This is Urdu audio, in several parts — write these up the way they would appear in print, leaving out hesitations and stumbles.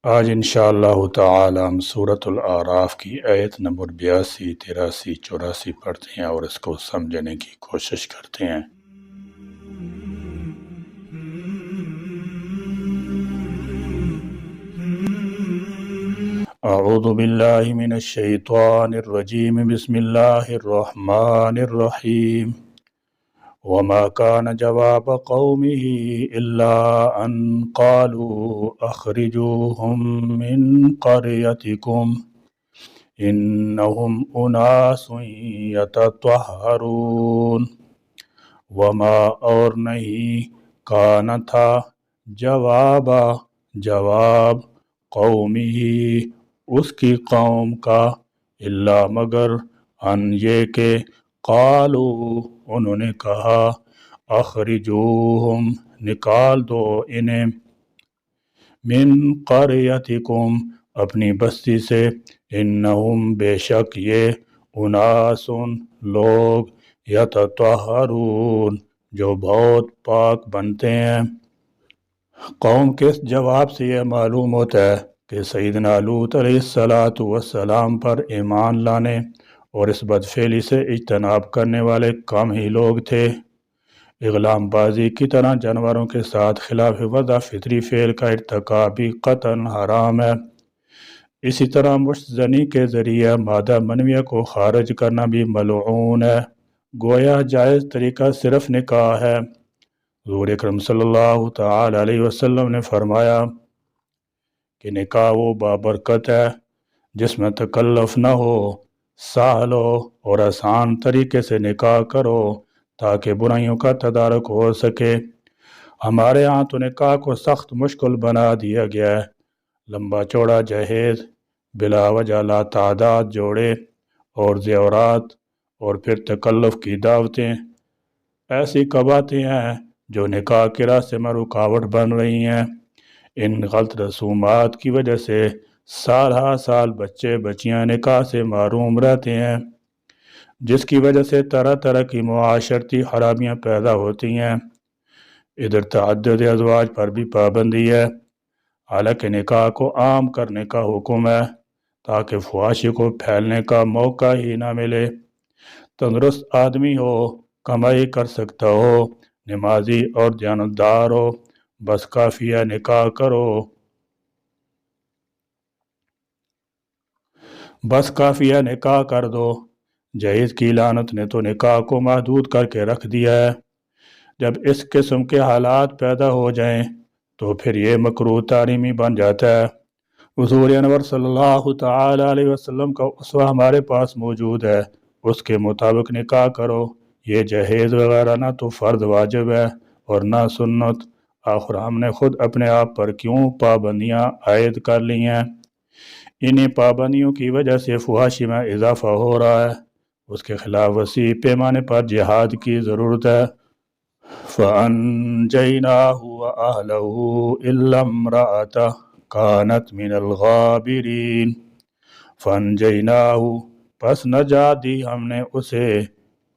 آج انشاءاللہ تعالی ہم سورۃ الاعراف کی آیت نمبر 82، 83، 84 پڑھتے ہیں اور اس کو سمجھنے کی کوشش کرتے ہیں۔ اعوذ باللہ من الشیطان الرجیم، بسم اللہ الرحمن الرحیم۔ وما كان جواب قومه إلا أن قالوا أخرجوهم من قريتكم إنهم أناس يتطهرون۔ وما اور نہیں کان تھا جواب قومه اس کی قوم کا، الا مگر ان یہ کہ قالو انہوں نے کہا، اخرجوہم نکال دو انہیں، من قریتکم اپنی بستی سے، انہم بے شک یہ، اناسن لوگ، یتطہرون جو بہت پاک بنتے ہیں۔ قوم کے اس جواب سے یہ معلوم ہوتا ہے کہ سیدنا لوط علیہ السلام پر ایمان لانے اور اس بدفعلی سے اجتناب کرنے والے کم ہی لوگ تھے۔ اغلام بازی کی طرح جانوروں کے ساتھ خلاف وضع فطری فعل کا ارتکاب بھی قطعاً حرام ہے۔ اسی طرح مشت زنی کے ذریعہ مادہ منویہ کو خارج کرنا بھی ملعون ہے۔ گویا جائز طریقہ صرف نکاح ہے۔ حضور اکرم صلی اللہ تعالی علیہ وسلم نے فرمایا کہ نکاح وہ بابرکت ہے جس میں تکلف نہ ہو، سہل ہو اور آسان طریقے سے نکاح کرو تاکہ برائیوں کا تدارک ہو سکے۔ ہمارے ہاں تو نکاح کو سخت مشکل بنا دیا گیا ہے۔ لمبا چوڑا جہیز، بلا وجہ لا تعداد جوڑے اور زیورات، اور پھر تکلف کی دعوتیں، ایسی قباطیں ہیں جو نکاح کے راستے میں رکاوٹ بن رہی ہیں۔ ان غلط رسومات کی وجہ سے سال ہر سال بچے بچیاں نکاح سے محروم رہتے ہیں، جس کی وجہ سے طرح طرح کی معاشرتی خرابیاں پیدا ہوتی ہیں۔ ادھر تعدد ازواج پر بھی پابندی ہے، حالانکہ نکاح کو عام کرنے کا حکم ہے تاکہ فحاشی کو پھیلنے کا موقع ہی نہ ملے۔ تندرست آدمی ہو، کمائی کر سکتا ہو، نمازی اور دیانتدار ہو، بس کافیہ نکاح کرو۔ بس کافیہ نکاح کر دو۔ جہیز کی لعنت نے تو نکاح کو محدود کر کے رکھ دیا ہے۔ جب اس قسم کے حالات پیدا ہو جائیں تو پھر یہ مکروہ تحریمی بن جاتا ہے۔ حضور انور صلی اللہ تعالی علیہ وسلم کا اسوہ ہمارے پاس موجود ہے، اس کے مطابق نکاح کرو۔ یہ جہیز وغیرہ نہ تو فرض واجب ہے اور نہ سنت۔ آخر ہم نے خود اپنے آپ پر کیوں پابندیاں عائد کر لی ہیں؟ انہی پابندیوں کی وجہ سے فحاشی میں اضافہ ہو رہا ہے۔ اس کے خلاف وسیع پیمانے پر جہاد کی ضرورت ہے۔ فَأَنْجَيْنَاهُ وَأَهْلَهُ إِلَّا امْرَأَتَهُ كَانَتْ مِنَ الْغَابِرِينَ۔ فَأَنْجَيْنَاهُ پس نجات دی ہم نے اسے،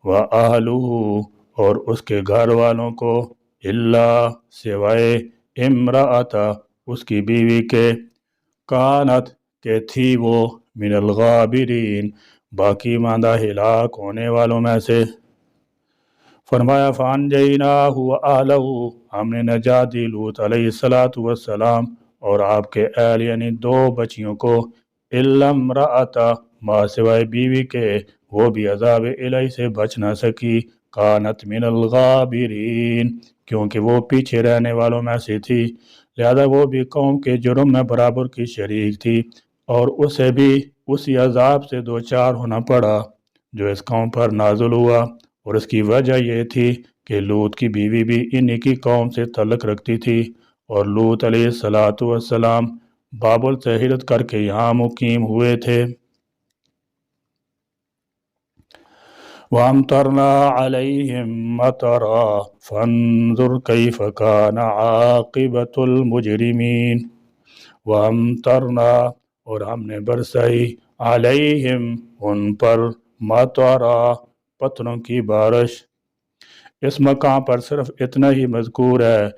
وَأَهْلُهُ اور اس کے گھر والوں کو، إِلَّا سوائے، امرأتہ اس کی بیوی کے، کانت کہ تھی وہ، من الغابرین باقی ماندہ ہلاک ہونے والوں میں سے۔ فرمایا فانجیناہ وآلہ ہم نے نجات دی لوط علیہ السلام اور آپ کے اہل یعنی دو بچیوں کو، الا امرأتہ ما سوائے بیوی کے، وہ بھی عذاب الہی سے بچ نہ سکی، کانت من الغابرین کیونکہ وہ پیچھے رہنے والوں میں سے تھی، لہذا وہ بھی قوم کے جرم میں برابر کی شریک تھی اور اسے بھی اسی عذاب سے دوچار ہونا پڑا جو اس قوم پر نازل ہوا۔ اور اس کی وجہ یہ تھی کہ لوط کی بیوی بھی انہی کی قوم سے تعلق رکھتی تھی اور لوط علیہ السلام بابل سے ہجرت کر کے یہاں مقیم ہوئے تھے۔ وَأَمْطَرْنَا عَلَيْهِمْ مَطَرًا فَانظُرْ كَيْفَ كَانَ عَاقِبَةُ الْمُجْرِمِينَ۔ وَأَمْطَرْنَا اور ہم نے برسائی، عَلَيْهِمْ ان پر، مَطَرًا پتھروں کی بارش۔ اس مقام پر صرف اتنا ہی مذکور ہے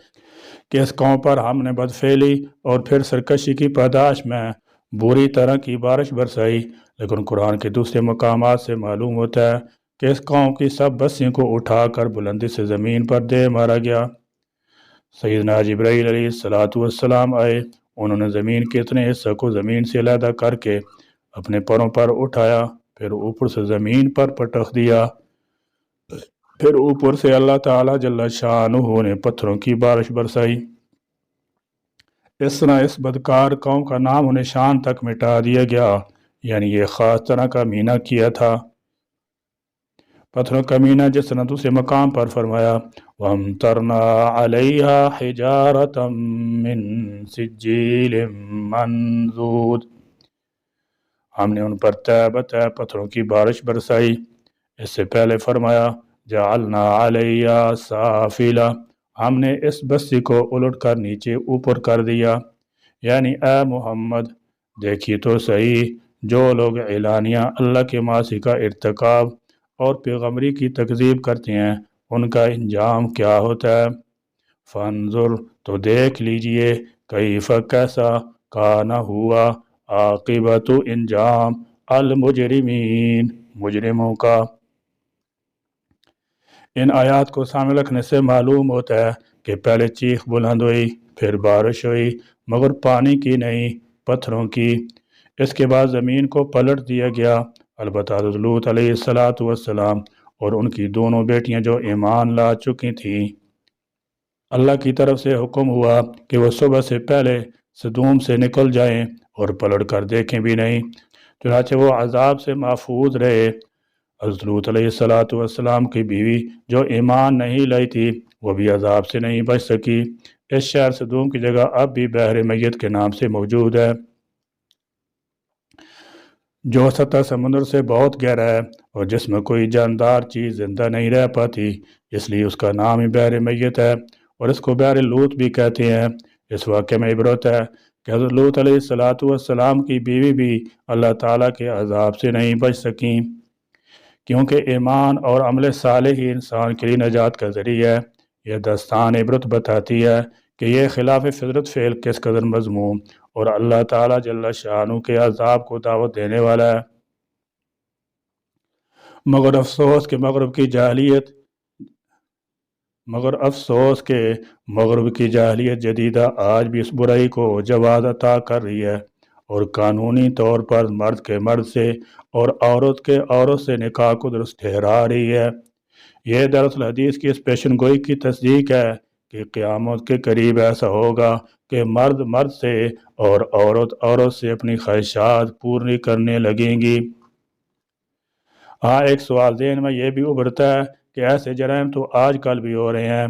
کہ اس قوم پر ہم نے بدفعلی اور پھر سرکشی کی پاداش میں بری طرح کی بارش برسائی۔ لیکن قرآن کے دوسرے مقامات سے معلوم ہوتا ہے کہ اس قوم کی سب بستیوں کو اٹھا کر بلندی سے زمین پر دے مارا گیا۔ سیدنا جبرائیل علیہ السلام آئے، انہوں نے زمین کے اتنے حصہ کو زمین سے علیحدہ کر کے اپنے پروں پر اٹھایا، پھر اوپر سے زمین پر پٹخ دیا، پھر اوپر سے اللہ تعالیٰ جل شانہ نے پتھروں کی بارش برسائی۔ اس طرح اس بدکار قوم کا نام و نشان تک مٹا دیا گیا، یعنی یہ خاص طرح کا مینہ کیا تھا۔ پتھروں کا مینہ جس طرح دوسرے مقام پر فرمایا وَأَمْطَرْنَا عَلَيْهَا حِجَارَةً مِّن سِجِّيلٍ مَّنضُودٍ، ہم نے ان پر تہ بتہ پتھروں کی بارش برسائی۔ اس سے پہلے فرمایا جعلنا علیہ سافلہ، ہم نے اس بستی کو الٹ کر نیچے اوپر کر دیا، یعنی اے محمد دیکھیے تو صحیح جو لوگ اعلانیہ اللہ کے معاصی کا ارتکاب اور پیغمبری کی تکذیب کرتے ہیں ان کا انجام کیا ہوتا ہے۔ فانظر، تو دیکھ لیجئے، کیف کیسا، کانا ہوا، عاقبت انجام المجرمین، مجرموں کا۔ ان آیات کو سامنے رکھنے سے معلوم ہوتا ہے کہ پہلے چیخ بلند ہوئی، پھر بارش ہوئی، مگر پانی کی نہیں، پتھروں کی۔ اس کے بعد زمین کو پلٹ دیا گیا۔ البتہ لوط علیہ السلام اور ان کی دونوں بیٹیاں جو ایمان لا چکی تھیں، اللہ کی طرف سے حکم ہوا کہ وہ صبح سے پہلے سدوم سے نکل جائیں اور پلٹ کر دیکھیں بھی نہیں، چنانچہ وہ عذاب سے محفوظ رہے۔ حضرت لوط علیہ السلام کی بیوی جو ایمان نہیں لائی تھی وہ بھی عذاب سے نہیں بچ سکی۔ اس شہر سدوم کی جگہ اب بھی بحر میت کے نام سے موجود ہے، جو سطح سمندر سے بہت گہرا ہے اور جس میں کوئی جاندار چیز زندہ نہیں رہ پاتی، اس لیے اس کا نام ہی بحر میت ہے، اور اس کو بحر لوط بھی کہتے ہیں۔ اس واقعے میں عبرت ہے کہ حضرت لوط علیہ السلام کی بیوی بھی اللہ تعالیٰ کے عذاب سے نہیں بچ سکیں، کیونکہ ایمان اور عمل صالح ہی انسان کے لیے نجات کا ذریعہ ہے۔ یہ داستان عبرت بتاتی ہے کہ یہ خلاف فطرت فعل کس قدر مذموم اور اللہ تعالیٰ جل شانہ کے عذاب کو دعوت دینے والا ہے۔ مگر افسوس کہ مغرب کی جاہلیت جدیدہ آج بھی اس برائی کو جواز عطا کر رہی ہے اور قانونی طور پر مرد کے مرد سے اور عورت کے عورت سے نکاح کو درست ٹھہرا رہی ہے۔ یہ دراصل حدیث کی اس پیشن گوئی کی تصدیق ہے کہ قیامت کے قریب ایسا ہوگا کہ مرد مرد سے اور عورت عورت سے اپنی خواہشات پوری کرنے لگیں گی۔ ہاں، ایک سوال ذہن میں یہ بھی ابھرتا ہے کہ ایسے جرائم تو آج کل بھی ہو رہے ہیں،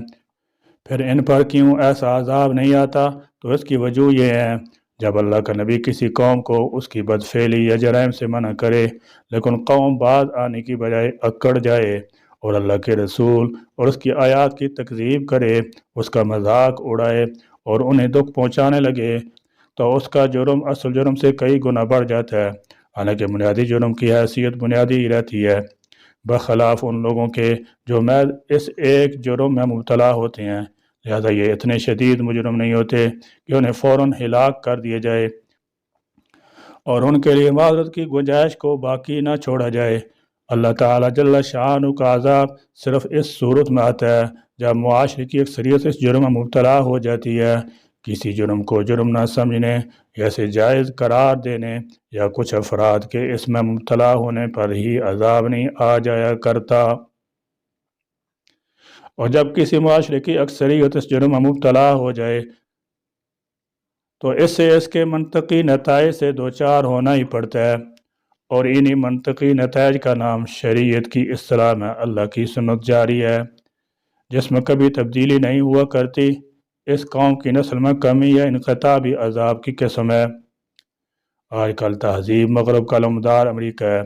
پھر ان پر کیوں ایسا عذاب نہیں آتا؟ تو اس کی وجہ یہ ہے، جب اللہ کا نبی کسی قوم کو اس کی بدفعلی یا جرائم سے منع کرے لیکن قوم باز آنے کی بجائے اکڑ جائے اور اللہ کے رسول اور اس کی آیات کی تکذیب کرے، اس کا مذاق اڑائے اور انہیں دکھ پہنچانے لگے، تو اس کا جرم اصل جرم سے کئی گنا بڑھ جاتا ہے، حالانکہ بنیادی جرم کی حیثیت بنیادی ہی رہتی ہے، بخلاف ان لوگوں کے جو محض اس ایک جرم میں مبتلا ہوتے ہیں۔ لہذا یہ اتنے شدید مجرم نہیں ہوتے کہ انہیں فوراً ہلاک کر دیا جائے اور ان کے لیے معذرت کی گنجائش کو باقی نہ چھوڑا جائے۔ اللہ تعالیٰ جل شانہ کا عذاب صرف اس صورت میں آتا ہے جب معاشرے کی اکثریت اس جرم میں مبتلا ہو جاتی ہے۔ کسی جرم کو جرم نہ سمجھنے یا اسے جائز قرار دینے یا کچھ افراد کے اس میں مبتلا ہونے پر ہی عذاب نہیں آ جایا کرتا، اور جب کسی معاشرے کی اکثریت اس جرم میں مبتلا ہو جائے تو اس سے اس کے منطقی نتائج سے دوچار ہونا ہی پڑتا ہے، اور انہی منطقی نتائج کا نام شریعت کی اصطلاح میں اللہ کی سنت جاری ہے، جس میں کبھی تبدیلی نہیں ہوا کرتی۔ اس قوم کی نسل میں کمی یا انقطاع بھی عذاب کی قسم ہے۔ آج کل تہذیب مغرب کا علمدار امریکہ ہے،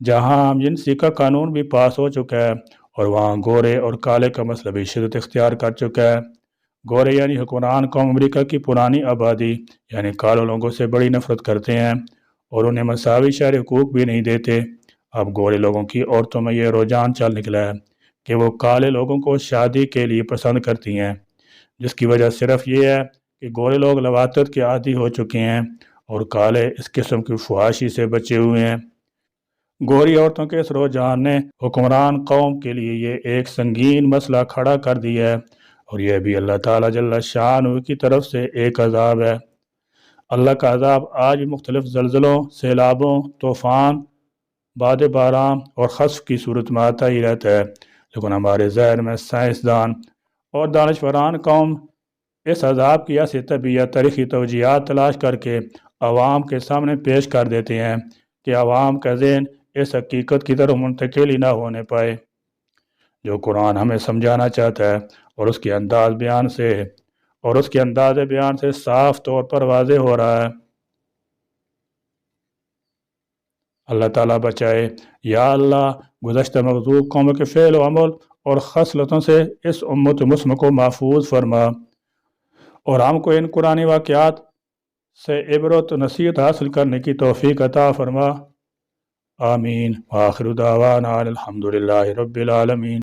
جہاں ہم جنسی کا قانون بھی پاس ہو چکا ہے اور وہاں گورے اور کالے کا مسئلہ بھی شدت اختیار کر چکا ہے۔ گورے یعنی حکمران قوم امریکہ کی پرانی آبادی یعنی کالے لوگوں سے بڑی نفرت کرتے ہیں اور انہیں مساوی شہری حقوق بھی نہیں دیتے۔ اب گورے لوگوں کی عورتوں میں یہ رجحان چل نکلا ہے کہ وہ کالے لوگوں کو شادی کے لیے پسند کرتی ہیں، جس کی وجہ صرف یہ ہے کہ گورے لوگ لواطت کے عادی ہو چکے ہیں اور کالے اس قسم کی فحاشی سے بچے ہوئے ہیں۔ گوری عورتوں کے اس رجحان نے حکمران قوم کے لیے یہ ایک سنگین مسئلہ کھڑا کر دیا ہے، اور یہ بھی اللہ تعالیٰ جل شانہ کی طرف سے ایک عذاب ہے۔ اللہ کا عذاب آج بھی مختلف زلزلوں، سیلابوں، طوفان، باد باران اور خسف کی صورت میں آتا ہی رہتا ہے، لیکن ہمارے ذہن میں سائنسدان اور دانشوران قوم اس عذاب کی ایسی طبیعت تاریخی توجیہات تلاش کر کے عوام کے سامنے پیش کر دیتے ہیں کہ عوام کا ذہن اس حقیقت کی طرف منتقل ہی نہ ہونے پائے جو قرآن ہمیں سمجھانا چاہتا ہے، اور اس کے انداز بیان سے صاف طور پر واضح ہو رہا ہے۔ اللہ تعالیٰ بچائے۔ یا اللہ، گزشتہ مغضوب قوموں کے فعل و عمل اور خصلتوں سے اس امت مسلمہ کو محفوظ فرما، اور ہم کو ان قرآنی واقعات سے عبرت و نصیحت حاصل کرنے کی توفیق عطا فرما۔ آمین۔ وآخر دعوانا الحمد للہ رب العالمین۔